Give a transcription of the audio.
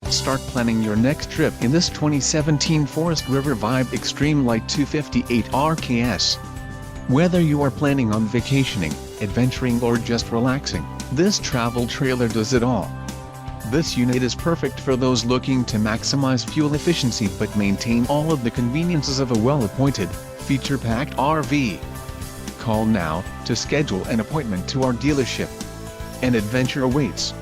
Start planning your next trip in this 2017 Forest River Vibe Extreme Lite 258RKS. Whether you are planning on vacationing, adventuring or just relaxing, this travel trailer does it all. This unit is perfect for those looking to maximize fuel efficiency but maintain all of the conveniences of a well-appointed, feature-packed RV. Call now to schedule an appointment to our dealership. An adventure awaits.